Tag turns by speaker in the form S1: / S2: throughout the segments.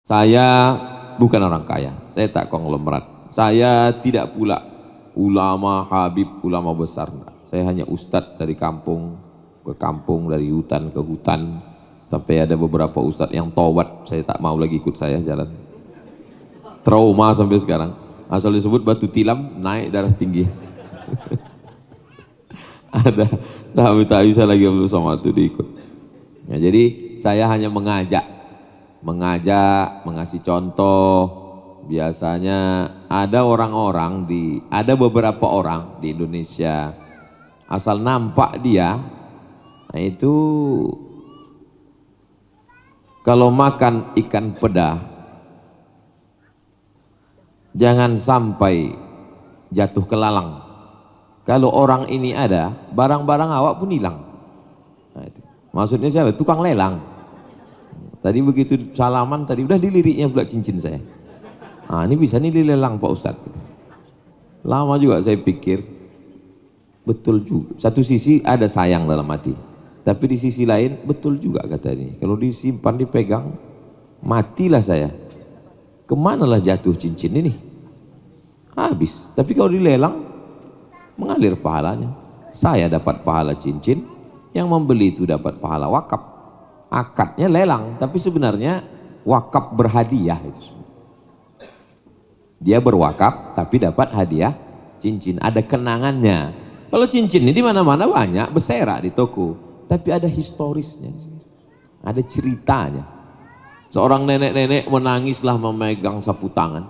S1: Saya bukan orang kaya, saya tak konglomerat. Saya tidak pula ulama, habib, ulama besar. Saya hanya ustadz dari kampung ke kampung, dari hutan ke hutan. Sampai ada beberapa ustadz yang taubat, saya tak mau lagi ikut saya jalan. Trauma sampai sekarang. Asal disebut batu tilam, naik darah tinggi. Ada, tak bisa lagi sama itu diikut. Ya, jadi saya hanya mengajak, mengasih contoh. Biasanya ada ada beberapa orang di Indonesia, asal nampak dia, nah itu kalau makan ikan peda, jangan sampai jatuh ke lalang. Kalau orang ini ada, barang-barang awak pun hilang. Nah, itu. Maksudnya siapa? Tukang lelang. Tadi begitu salaman, tadi udah diliriknya pula cincin saya. Nah, ini bisa nih dilelang Pak Ustadz. Lama juga saya pikir, betul juga. Satu sisi ada sayang dalam hati, tapi di sisi lain betul juga kata ini. Kalau disimpan, dipegang, matilah saya. Kemanalah jatuh cincin ini? Habis. Tapi kalau dilelang, mengalir pahalanya. Saya dapat pahala cincin, yang membeli itu dapat pahala wakaf. Akadnya lelang, tapi sebenarnya wakaf berhadiah itu. Dia berwakaf tapi dapat hadiah cincin, ada kenangannya. Kalau cincin ini di mana-mana banyak berserak di toko, tapi ada historisnya, ada ceritanya. Seorang nenek-nenek menangislah memegang sapu tangan.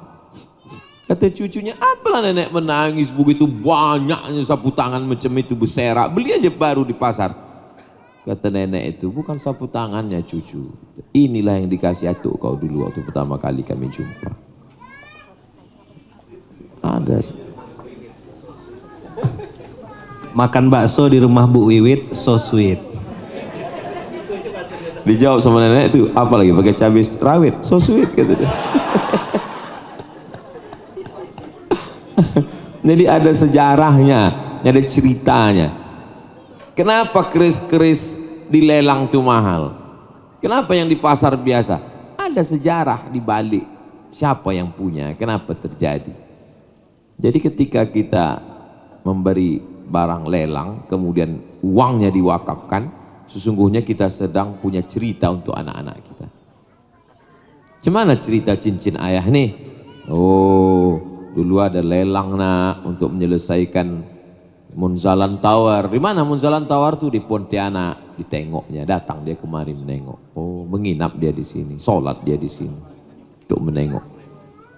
S1: Kata cucunya, apalah nenek menangis begitu banyaknya sapu tangan macam itu berserak, beli aja baru di pasar. Kata nenek itu, bukan sapu tangannya cucu, inilah yang dikasih atuk kau dulu waktu pertama kali kami jumpa. Ada.
S2: Makan bakso di rumah Bu Wiwit, so sweet.
S1: Dijawab sama nenek itu, apa lagi pakai cabai rawit, so sweet gitu. Jadi ada sejarahnya, ada ceritanya. Kenapa keris-keris dilelang itu mahal? Kenapa yang di pasar biasa? Ada sejarah di balik siapa yang punya, kenapa terjadi. Jadi ketika kita memberi barang lelang, kemudian uangnya diwakafkan, sesungguhnya kita sedang punya cerita untuk anak-anak kita. Gimana cerita cincin ayah nih? Oh, dulu ada lelang nak untuk menyelesaikan Munzalan Tawar. Di mana Munzalan Tawar tuh? Di Pontianak. Ditengoknya, datang dia kemari menengok. Oh, menginap dia di sini, sholat dia di sini untuk menengok.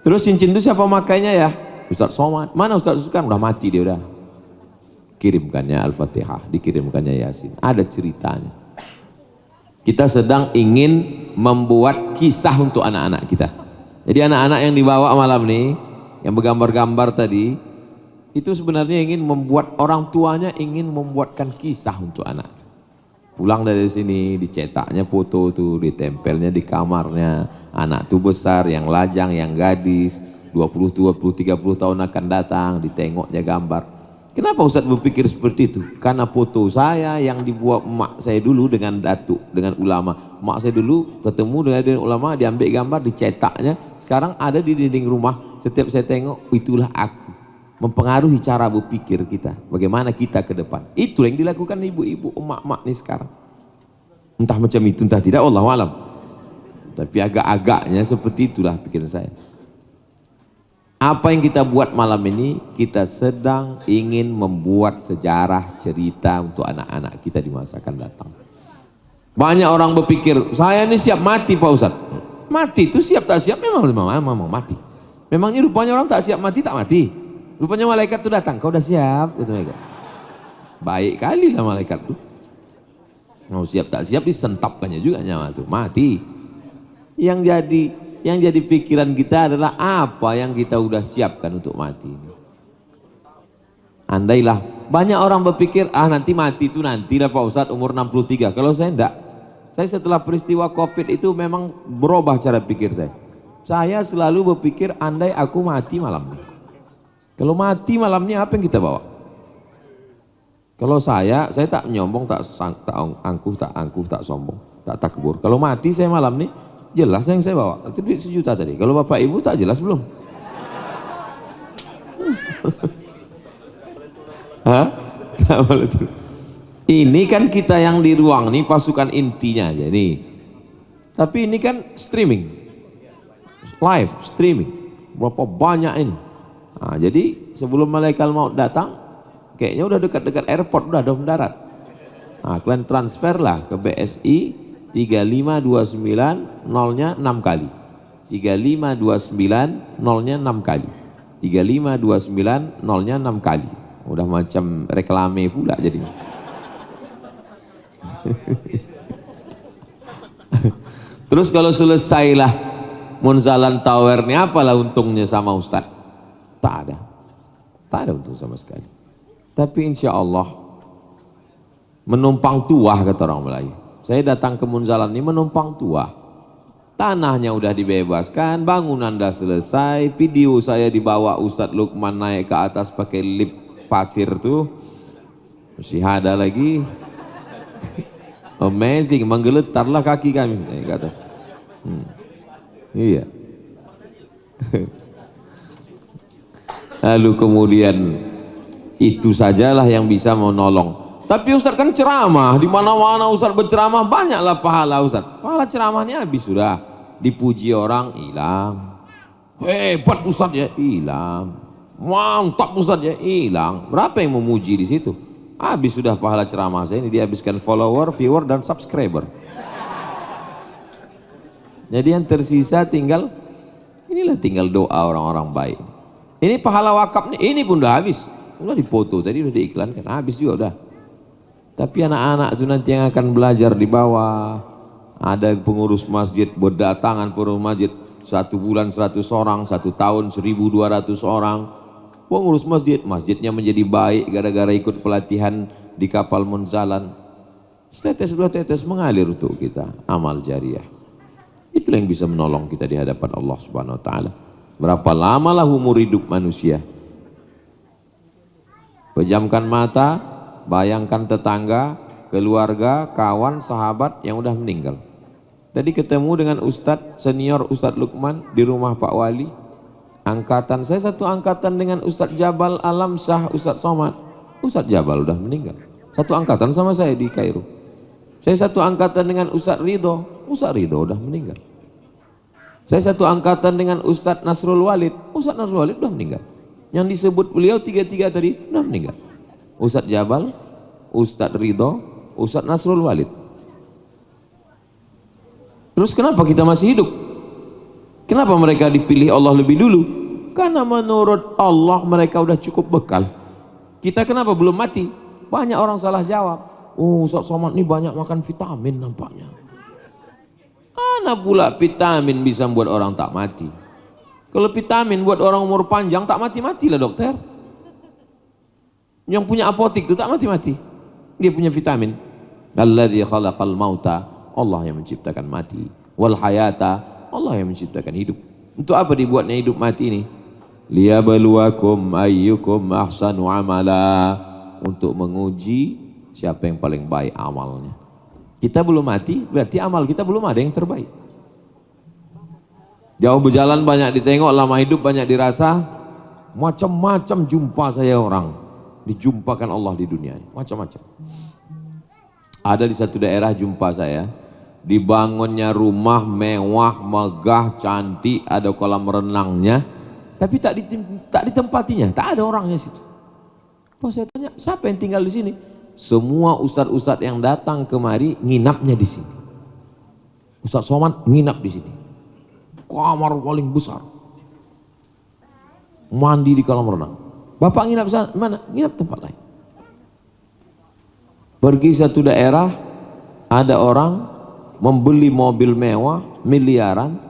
S1: Terus cincin itu siapa makainya ya? Ustaz Somad. Mana Ustaz Sukan? Udah mati dia udah. Kirimkannya Al-Fatihah, dikirimkannya Yasin. Ada ceritanya. Kita sedang ingin membuat kisah untuk anak-anak kita. Jadi anak-anak yang dibawa malam nih, yang bergambar-gambar tadi, itu sebenarnya ingin membuat orang tuanya ingin membuatkan kisah untuk anak. Pulang dari sini, dicetaknya foto tuh, ditempelnya di kamarnya. Anak tuh besar, yang lajang, yang gadis, 20, 30 tahun akan datang, ditengoknya gambar. Kenapa Ustaz berpikir seperti itu? Karena foto saya yang dibuat emak saya dulu dengan datuk, dengan ulama. Emak saya dulu ketemu dengan ulama, diambil gambar, dicetaknya. Sekarang ada di dinding rumah, setiap saya tengok, itulah aku. Mempengaruhi cara berpikir kita, bagaimana kita ke depan. Itu yang dilakukan ibu-ibu, emak-emak nih sekarang. Entah macam itu, entah tidak, Allahu a'lam. Tapi agak-agaknya seperti itulah pikiran saya. Apa yang kita buat malam ini, kita sedang ingin membuat sejarah cerita untuk anak-anak kita di masa akan datang. Banyak orang berpikir, saya ini siap mati Pak Ustadz. Mati itu siap tak siap memang mati. Memangnya rupanya orang tak siap mati, tak mati. Rupanya malaikat itu datang, kau udah siap? Gitu, malaikat. Baik kali lah malaikat itu. Mau siap tak siap disentapkannya juga nyawa itu, mati. Yang jadi pikiran kita adalah apa yang kita udah siapkan untuk mati. Andailah banyak orang berpikir, nanti mati itu nanti lah Pak Ustadz umur 63. Kalau saya enggak, saya setelah peristiwa COVID itu memang berubah cara pikir saya. Saya selalu berpikir andai aku mati malam ini. Kalau mati malam ini apa yang kita bawa? Kalau saya tak nyombong, tak angkuh, tak sombong, tak takbur. Kalau mati saya malam ini, Jelas yang saya bawa. Itu duit 1 juta tadi. Kalau bapak ibu tak jelas belum? Hah? Ini kan kita yang di ruang nih pasukan intinya aja nih. Tapi ini kan streaming, live streaming. Berapa banyak ini? Nah, jadi sebelum malaikat maut datang, kayaknya udah dekat-dekat airport, udah ada mendarat. Nah, kalian transferlah ke BSI 3529 nolnya 6 kali. 3529 nolnya 6 kali. 3529 nolnya 6 kali. Udah macam reklame pula jadinya. Terus kalau selesailah Munzalan Tower ini, apalah untungnya sama Ustaz? Tak ada. Tak ada untung sama sekali. Tapi insya Allah menumpang tuah, kata orang Melayu. Saya datang ke Munzalan ini menumpang tuah. Tanahnya udah dibebaskan, bangunan udah selesai, video saya dibawa Ustadz Lukman naik ke atas pakai lift pasir tuh. Masih ada lagi. Amazing, menggeletarlah kaki kami naik ke atas. Iya. Lalu kemudian itu sajalah yang bisa menolong. Tapi Ustaz kan ceramah, di mana-mana Ustaz berceramah banyaklah pahala Ustaz. Pahala ceramahnya habis sudah, dipuji orang hilang. Hebat Ustaz ya, hilang. Mantap Ustaz ya, hilang. Berapa yang memuji di situ? Habis sudah pahala ceramah saya ini, dihabiskan follower, viewer dan subscriber. Jadi yang tersisa tinggal, inilah tinggal doa orang-orang baik. Ini pahala wakaf nih, ini pun udah habis. Udah dipoto tadi, udah diiklankan, habis juga udah. Tapi anak-anak itu nanti yang akan belajar di bawah, ada pengurus masjid berdatangan pengurus masjid 1 bulan 100 orang, 1 tahun 1.200 orang. Pengurus masjid, masjidnya menjadi baik gara-gara ikut pelatihan di kapal Munzalan. Setetes dua tetes mengalir untuk kita, amal jariah. Itulah yang bisa menolong kita di hadapan Allah Subhanahu wa taala. Berapa lamalah umur hidup manusia? Pejamkan mata, bayangkan tetangga, keluarga, kawan, sahabat yang udah meninggal. Tadi ketemu dengan Ustadz senior Ustadz Lukman di rumah Pak Wali. Angkatan saya satu angkatan dengan Ustadz Jabal Alam Syah, Ustadz Somad. Ustadz Jabal udah meninggal. Satu angkatan sama saya di Kairo. Saya satu angkatan dengan Ustadz Ridho. Ustadz Ridho udah meninggal. Saya satu angkatan dengan Ustadz Nasrul Walid. Ustadz Nasrul Walid udah meninggal. Yang disebut beliau tiga-tiga tadi udah meninggal. Ustadz Jabal, Ustadz Ridho, Ustadz Nasrul Walid. Terus kenapa kita masih hidup? Kenapa mereka dipilih Allah lebih dulu? Karena menurut Allah mereka udah cukup bekal. Kita kenapa belum mati? Banyak orang salah jawab. Oh, Ustaz Somad ini banyak makan vitamin nampaknya. Mana pula vitamin bisa membuat orang tak mati? Kalau vitamin buat orang umur panjang tak mati-matilah dokter. Yang punya apotik itu tak mati-mati. Dia punya vitamin. Alladzi khalaqal mauta, Allah yang menciptakan mati. Wal hayata, Allah yang menciptakan hidup. Untuk apa dibuatnya hidup mati ini? Liyabluwakum ayyukum ahsanu amala, untuk menguji siapa yang paling baik amalnya. Kita belum mati, berarti amal kita belum ada yang terbaik. Jauh berjalan banyak ditengok, lama hidup banyak dirasa. Macam-macam jumpa saya orang, dijumpakan Allah di dunia, macam-macam. Ada di satu daerah jumpa saya, dibangunnya rumah mewah, megah, cantik, ada kolam renangnya, tapi tak ditempatinya, tak ada orangnya situ. Pas saya tanya, siapa yang tinggal di sini? Semua ustadz-ustadz yang datang kemari nginapnya di sini. Ustadz Somad nginap di sini. Kamar paling besar. Mandi di kolam renang. Bapak nginap di sana, mana? Nginap tempat lain. Pergi satu daerah, ada orang membeli mobil mewah miliaran,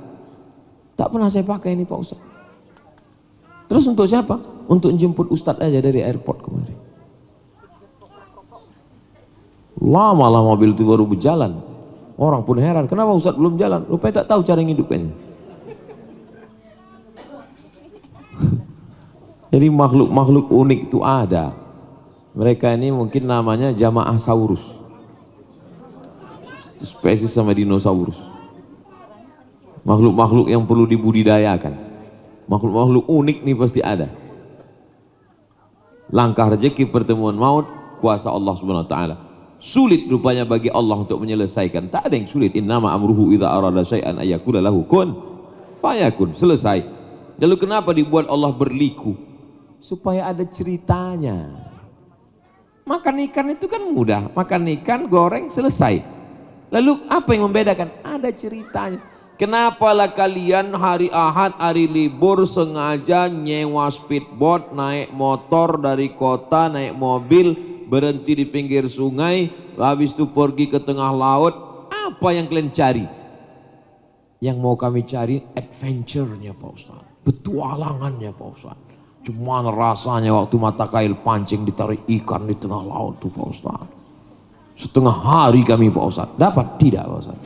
S1: tak pernah saya pakai ini Pak Ustaz. Terus untuk siapa? Untuk jemput Ustaz aja dari airport kemarin. Lama mobil itu baru berjalan. Orang pun heran, kenapa Ustaz belum jalan? Rupanya tak tahu cara ngidupkannya. Jadi makhluk-makhluk unik itu ada. Mereka ini mungkin namanya jamaah saurus. Spesies sama dinosaurus. makhluk-makhluk yang perlu dibudidayakan, makhluk-makhluk unik nih pasti ada. Langkah rezeki, pertemuan maut, kuasa Allah Subhanahu wa taala. Sulit rupanya bagi Allah untuk menyelesaikan. Tak ada yang sulit. Innama amruhu idza arada syai'an ayyakula lahu kun fayakun. Selesai. Lalu kenapa dibuat Allah berliku? Supaya ada ceritanya. Makan ikan itu kan mudah. Makan ikan, goreng, selesai. Lalu apa yang membedakan? Ada ceritanya. Kenapalah kalian hari Ahad, hari libur sengaja nyewa speedboat, naik motor dari kota, naik mobil, berhenti di pinggir sungai, habis itu pergi ke tengah laut. Apa yang kalian cari? Yang mau kami cari adventure-nya Pak Ustaz, petualangannya Pak Ustaz. Cuman rasanya waktu mata kail pancing ditarik ikan di tengah laut tuh Pak Ustaz. Setengah hari kami Pak Ustaz, dapat tidak Pak Ustaz?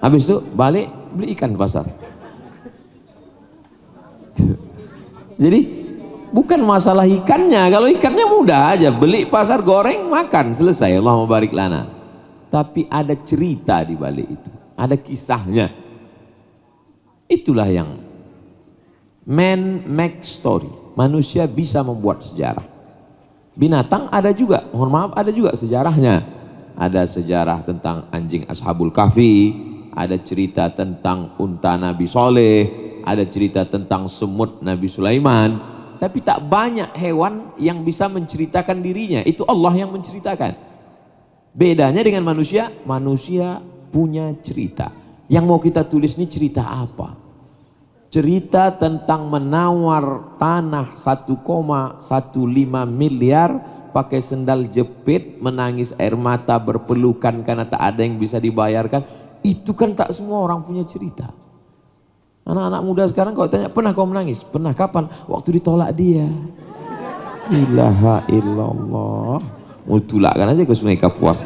S1: Habis itu balik beli ikan di pasar. Jadi bukan masalah ikannya, kalau ikannya mudah aja, beli pasar, goreng, makan, selesai. Allahumma barik lana. Tapi ada cerita di balik itu, ada kisahnya. Itulah yang man make story. Manusia bisa membuat sejarah. Binatang ada juga, mohon maaf, ada juga sejarahnya. Ada sejarah tentang anjing Ashabul Kahfi, ada cerita tentang unta Nabi Soleh, ada cerita tentang semut Nabi Sulaiman. Tapi tak banyak hewan yang bisa menceritakan dirinya. Itu Allah yang menceritakan. Bedanya dengan manusia, manusia punya cerita. Yang mau kita tulis ini cerita apa? Cerita tentang menawar tanah 1,15 miliar pakai sendal jepit, menangis air mata, berpelukan karena tak ada yang bisa dibayarkan. Itu kan tak semua orang punya cerita. Anak-anak muda sekarang kalau tanya, pernah kau menangis? Pernah, kapan? Waktu ditolak dia. Ilaha illallah. Mau tulakkan aja ke Sungai Kapuas.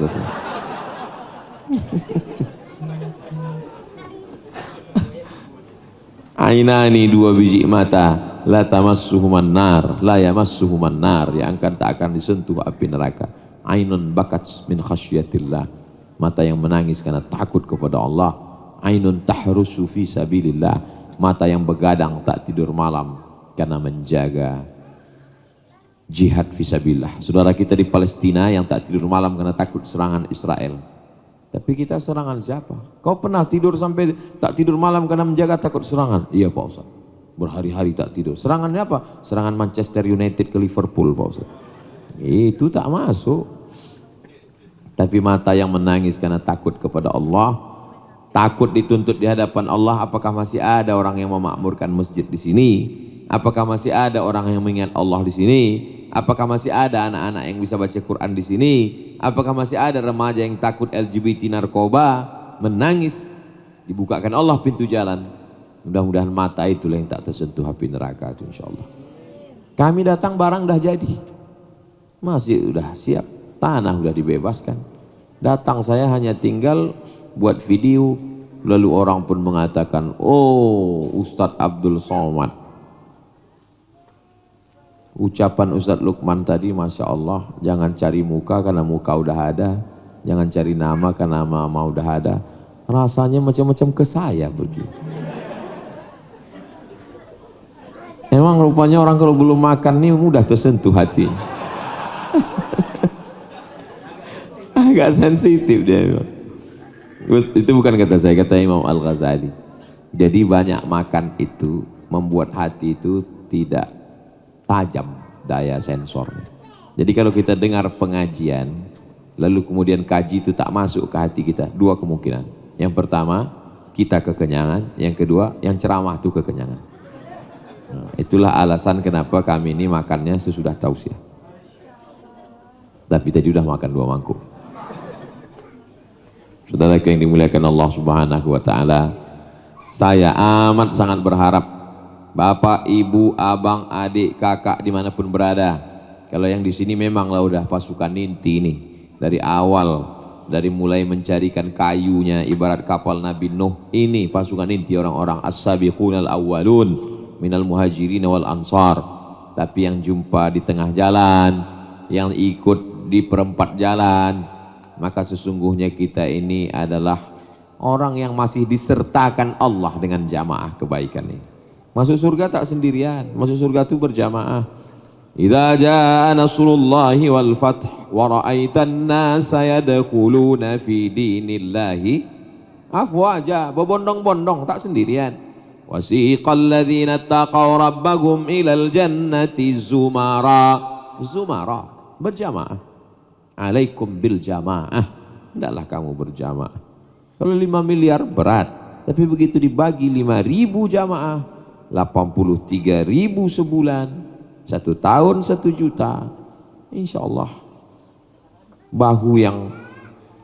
S1: Ainani, dua biji mata, la tamassuhuman nar, la yamassuhuman nar, yang tak akan disentuh api neraka. Ainun bakat min khasyatillah, mata yang menangis karena takut kepada Allah. Ainun tahrusu fi sabilillah, mata yang begadang tak tidur malam karena menjaga jihad fisabilillah. Saudara kita di Palestina yang tak tidur malam karena takut serangan Israel. Tapi kita serangan siapa? Kau pernah tidur sampai tak tidur malam karena menjaga takut serangan? Iya Pak Ustaz, berhari-hari tak tidur. Serangannya apa? Serangan Manchester United ke Liverpool Pak Ustaz. Itu tak masuk. Tapi mata yang menangis karena takut kepada Allah, takut dituntut di hadapan Allah. Apakah masih ada orang yang memakmurkan masjid di sini? Apakah masih ada orang yang mengingat Allah di sini? Apakah masih ada anak-anak yang bisa baca Quran di sini? Apakah masih ada remaja yang takut LGBT narkoba? Menangis, dibukakan Allah pintu jalan. Mudah-mudahan mata itulah yang tak tersentuh api neraka itu insyaallah. Kami datang barang dah jadi, masjid udah siap, tanah udah dibebaskan. Datang saya hanya tinggal buat video, lalu orang pun mengatakan, oh Ustadz Abdul Somad. Ucapan Ustadz Lukman tadi Masya Allah, jangan cari muka karena muka udah ada, jangan cari nama karena nama udah ada. Rasanya macam-macam ke saya begitu. Emang rupanya orang kalau belum makan nih mudah tersentuh hati. Agak sensitif dia. Itu bukan kata saya, kata Imam Al-Ghazali. Jadi banyak makan itu membuat hati itu tidak tajam daya sensornya. Jadi kalau kita dengar pengajian lalu kemudian kaji itu tak masuk ke hati kita, dua kemungkinan. Yang pertama, kita kekenyangan. Yang kedua, yang ceramah itu kekenyangan. Nah, itulah alasan kenapa kami ini makannya sesudah tausiah. Tapi tadi udah makan 2 mangkuk. Saudara yang dimuliakan Allah Subhanahu wa taala, saya amat sangat berharap Bapak, Ibu, Abang, Adik, Kakak dimanapun berada, kalau yang di sini memanglah udah pasukan inti nih dari awal, dari mulai mencarikan kayunya ibarat kapal Nabi Nuh, ini pasukan inti orang-orang as-sabiqunal awwalun minal muhajirin wal ansar. Tapi yang jumpa di tengah jalan, yang ikut di perempat jalan, maka sesungguhnya kita ini adalah orang yang masih disertakan Allah dengan jamaah kebaikan ini. Masuk surga tak sendirian, masuk surga itu berjamaah. Idza jaa nasrullahi wal fath wa ra'aitan nasa yadkhuluna fi dinillahi afwaja, berbondong-bondong tak sendirian. Wasiqal ladzina taqaw rabbahum ilal jannati zumara, zumara berjamaah. Alaikum bil jamaah, hendaklah kamu berjamaah. Kalau 5 miliar berat, tapi begitu dibagi 5.000 jamaah, 83.000 sebulan, 1 tahun 1 juta, insya Allah bahu yang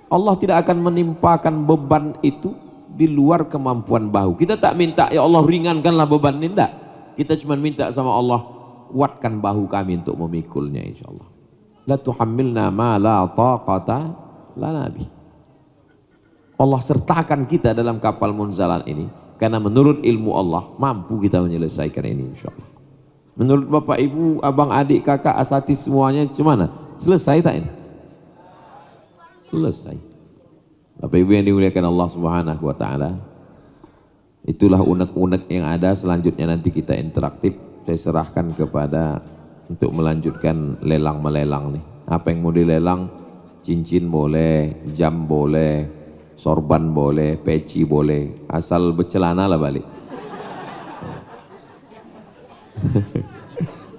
S1: Allah tidak akan menimpakan beban itu di luar kemampuan bahu. Kita tak minta ya Allah ringankanlah beban ini, enggak. Kita cuma minta sama Allah, kuatkan bahu kami untuk memikulnya insya Allah. La tuhammilna ma la taqata lana bih. Allah sertakan kita dalam kapal munzalan ini karena menurut ilmu Allah mampu kita menyelesaikan ini insya Allah. Menurut bapak ibu, abang adik kakak asatidz semuanya gimana? Selesai tak ini? Selesai. Bapak ibu yang dimuliakan Allah subhanahu wa ta'ala, itulah unek-unek yang ada. Selanjutnya nanti kita interaktif, saya serahkan kepada untuk melanjutkan lelang melelang nih. Apa yang mau dilelang? Cincin boleh, jam boleh, sorban boleh, peci boleh, asal bercelana lah balik.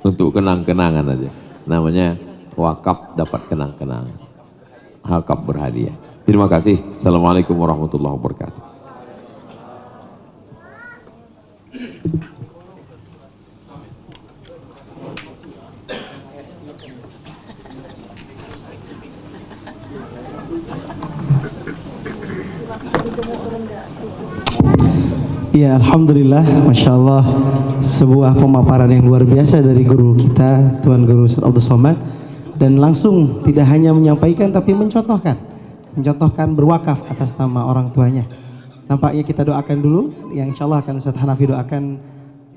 S1: Untuk kenang-kenangan aja, namanya wakaf dapat kenang-kenangan, wakaf berhadiah. Terima kasih. Assalamualaikum warahmatullahi wabarakatuh.
S3: Ya, alhamdulillah, masya Allah, sebuah pemaparan yang luar biasa dari guru kita, Tuan Guru Ustaz Abdul Somad, dan langsung tidak hanya menyampaikan tapi mencontohkan berwakaf atas nama orang tuanya. Nampaknya kita doakan dulu, yang insya Allah akan Ustaz Hanafi doakan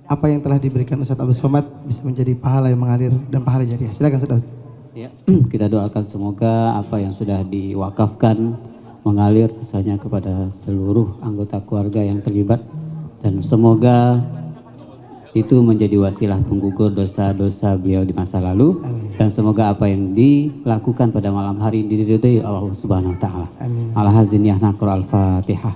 S3: apa yang telah diberikan Ustaz Abdul Somad bisa menjadi pahala yang mengalir dan pahala jariah. Silakan Ustaz.
S4: Ya, kita doakan semoga apa yang sudah diwakafkan mengalir misalnya kepada seluruh anggota keluarga yang terlibat, dan semoga itu menjadi wasilah penggugur dosa-dosa beliau di masa lalu. Amin. Dan semoga apa yang dilakukan pada malam hari ini diridhoi Allah Subhanahu wa taala. Al-Haziniyah Naqra Al-Fatihah.